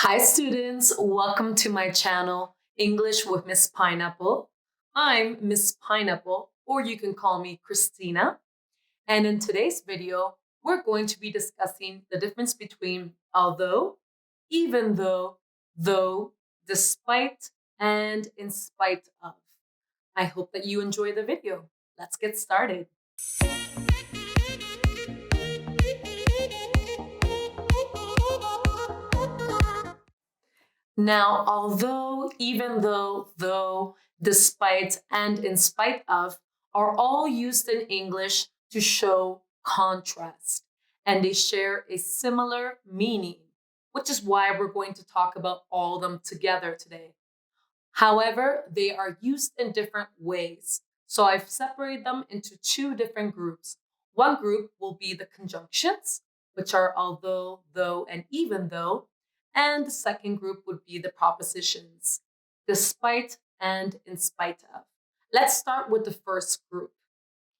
Hi students, welcome to my channel, English with Miss Pineapple. I'm Miss Pineapple, or you can call me Cristina. And in today's video, we're going to be discussing the difference between although, even though, despite, and in spite of. I hope that you enjoy the video. Let's get started. Now, although, even though, despite, and in spite of are all used in English to show contrast, and they share a similar meaning, which is why we're going to talk about all of them together today. However, they are used in different ways. So I've separated them into two different groups. One group will be the conjunctions, which are although, though, and even though. And the second group would be the propositions, despite and in spite of. Let's start with the first group.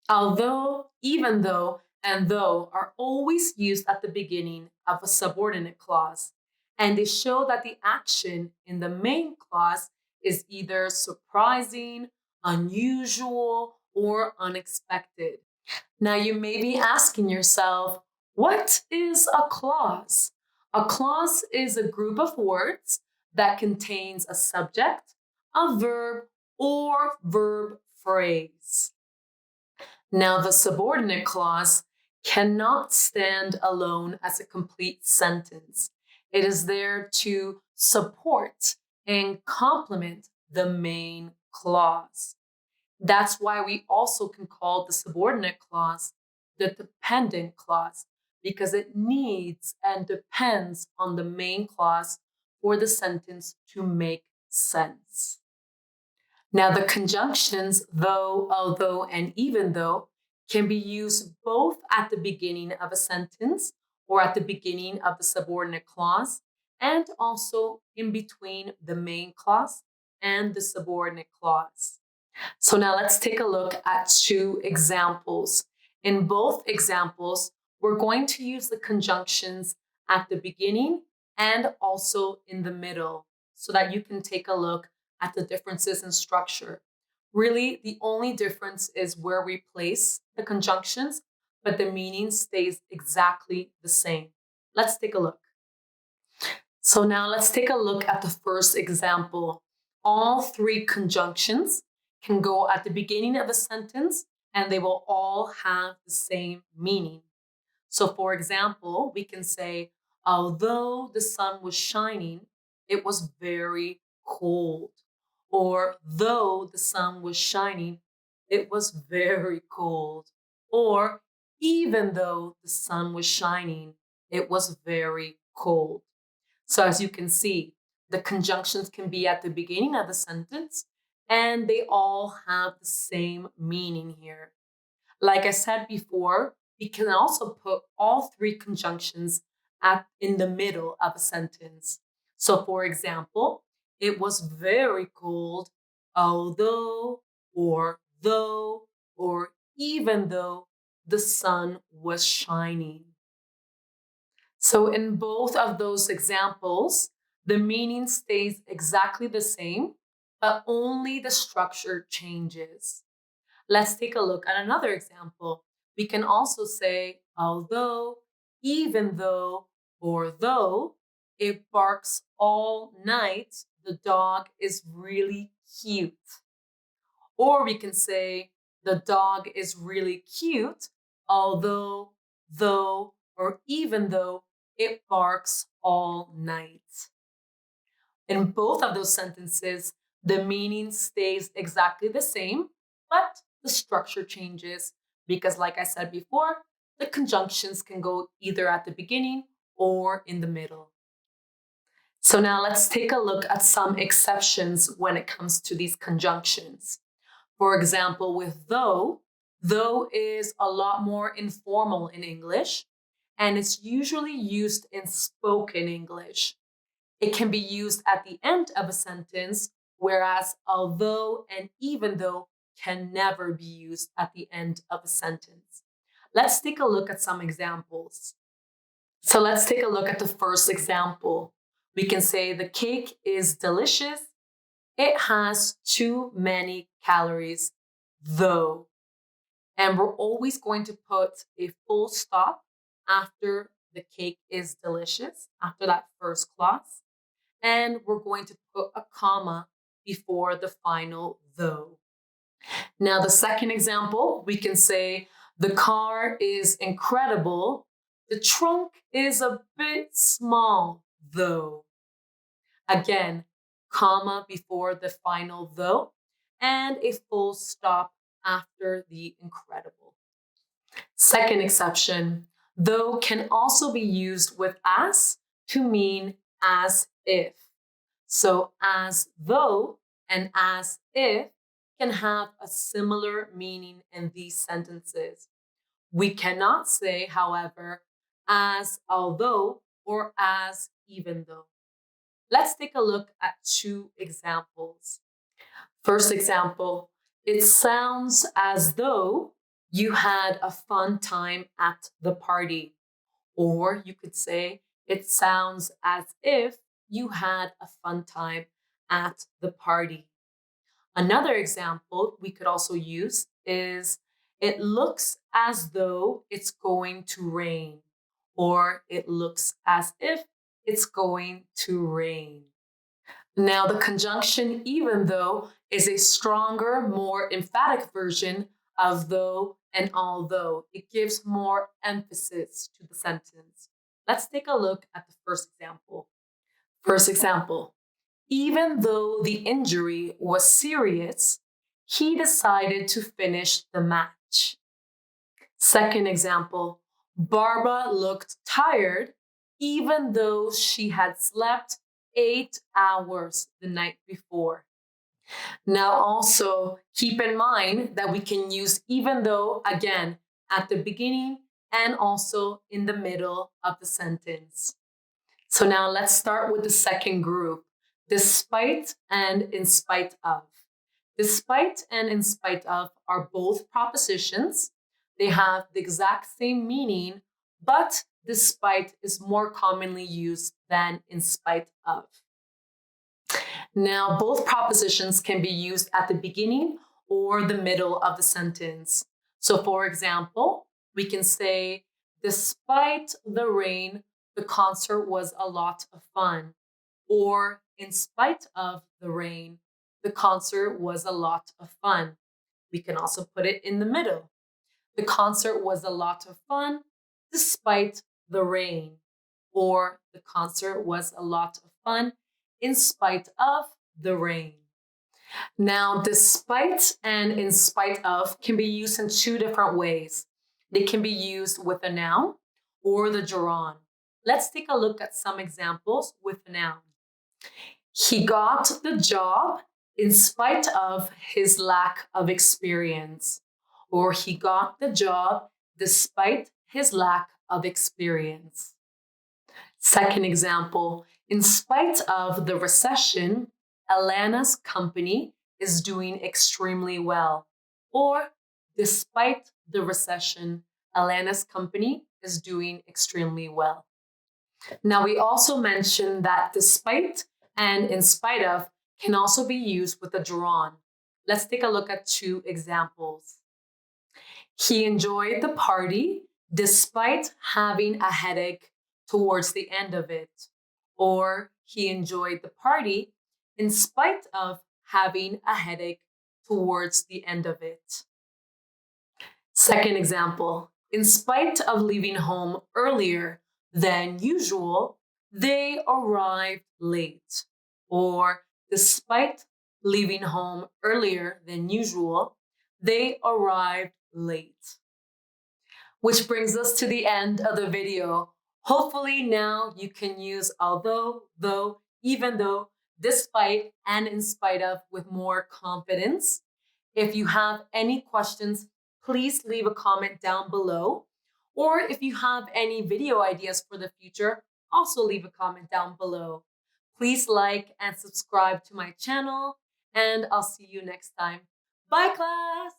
Although, even though, and though are always used at the beginning of a subordinate clause, and they show that the action in the main clause is either surprising, unusual, or unexpected. Now, you may be asking yourself, what is a clause? A clause is a group of words that contains a subject, a verb, or verb phrase. Now, the subordinate clause cannot stand alone as a complete sentence. It is there to support and complement the main clause. That's why we also can call the subordinate clause the dependent clause, because it needs and depends on the main clause for the sentence to make sense. Now, the conjunctions though, although, and even though can be used both at the beginning of a sentence or at the beginning of the subordinate clause, and also in between the main clause and the subordinate clause. So now let's take a look at two examples. In both examples, we're going to use the conjunctions at the beginning and also in the middle so that you can take a look at the differences in structure. Really, the only difference is where we place the conjunctions, but the meaning stays exactly the same. Let's take a look. So now let's take a look at the first example. All three conjunctions can go at the beginning of a sentence and they will all have the same meaning. So for example, we can say, although the sun was shining, it was very cold. Or though the sun was shining, it was very cold. Or even though the sun was shining, it was very cold. So as you can see, the conjunctions can be at the beginning of the sentence and they all have the same meaning here. Like I said before, we can also put all three conjunctions in the middle of a sentence. So for example, it was very cold, although, or though, or even though the sun was shining. So in both of those examples, the meaning stays exactly the same, but only the structure changes. Let's take a look at another example. We can also say, although, even though, or though it barks all night, the dog is really cute. Or we can say, the dog is really cute, although, though, or even though it barks all night. In both of those sentences, the meaning stays exactly the same, but the structure changes because, like I said before, the conjunctions can go either at the beginning or in the middle. So now let's take a look at some exceptions when it comes to these conjunctions. For example, with though is a lot more informal in English, and it's usually used in spoken English. It can be used at the end of a sentence, whereas although and even though can never be used at the end of a sentence. Let's take a look at some examples. So let's take a look at the first example. We can say the cake is delicious. It has too many calories, though. And we're always going to put a full stop after the cake is delicious, after that first clause. And we're going to put a comma before the final though. Now, the second example, we can say the car is incredible. The trunk is a bit small, though. Again, comma before the final though, and a full stop after the incredible. Second exception, though can also be used with as to mean as if. So as though and as if can have a similar meaning in these sentences. We cannot say, however, as although or as even though. Let's take a look at two examples. First example, it sounds as though you had a fun time at the party. Or you could say, it sounds as if you had a fun time at the party. Another example we could also use is, it looks as though it's going to rain. Or it looks as if it's going to rain. Now, the conjunction even though is a stronger, more emphatic version of though and although. It gives more emphasis to the sentence. Let's take a look at the first example. First example, even though the injury was serious, he decided to finish the match. Second example, Barbara looked tired even though she had slept 8 hours the night before. Now also keep in mind that we can use even though again at the beginning and also in the middle of the sentence. So now let's start with the second group, despite and in spite of. Despite and in spite of are both propositions. They have the exact same meaning, but despite is more commonly used than in spite of. Now, both propositions can be used at the beginning or the middle of the sentence. So, for example, we can say, despite the rain, the concert was a lot of fun. Or, in spite of the rain, the concert was a lot of fun. We can also put it in the middle. The concert was a lot of fun despite the rain. Or, the concert was a lot of fun in spite of the rain. Now, despite and in spite of can be used in two different ways. They can be used with a noun or the gerund. Let's take a look at some examples with a noun. He got the job in spite of his lack of experience. Or he got the job despite his lack of experience. Second example, in spite of the recession, Alana's company is doing extremely well. Or, despite the recession, Alana's company is doing extremely well. Now, we also mentioned that despite and in spite of can also be used with a gerund. Let's take a look at two examples. He enjoyed the party despite having a headache towards the end of it. Or he enjoyed the party in spite of having a headache towards the end of it. Second example, in spite of leaving home earlier than usual, they arrived late. Or despite leaving home earlier than usual, they arrived late. Which brings us to the end of the video. Hopefully now you can use although, though, even though, despite, and in spite of with more confidence. If you have any questions, please leave a comment down below. Or if you have any video ideas for the future, also leave a comment down below. Please like and subscribe to my channel, and I'll see you next time. Bye, class!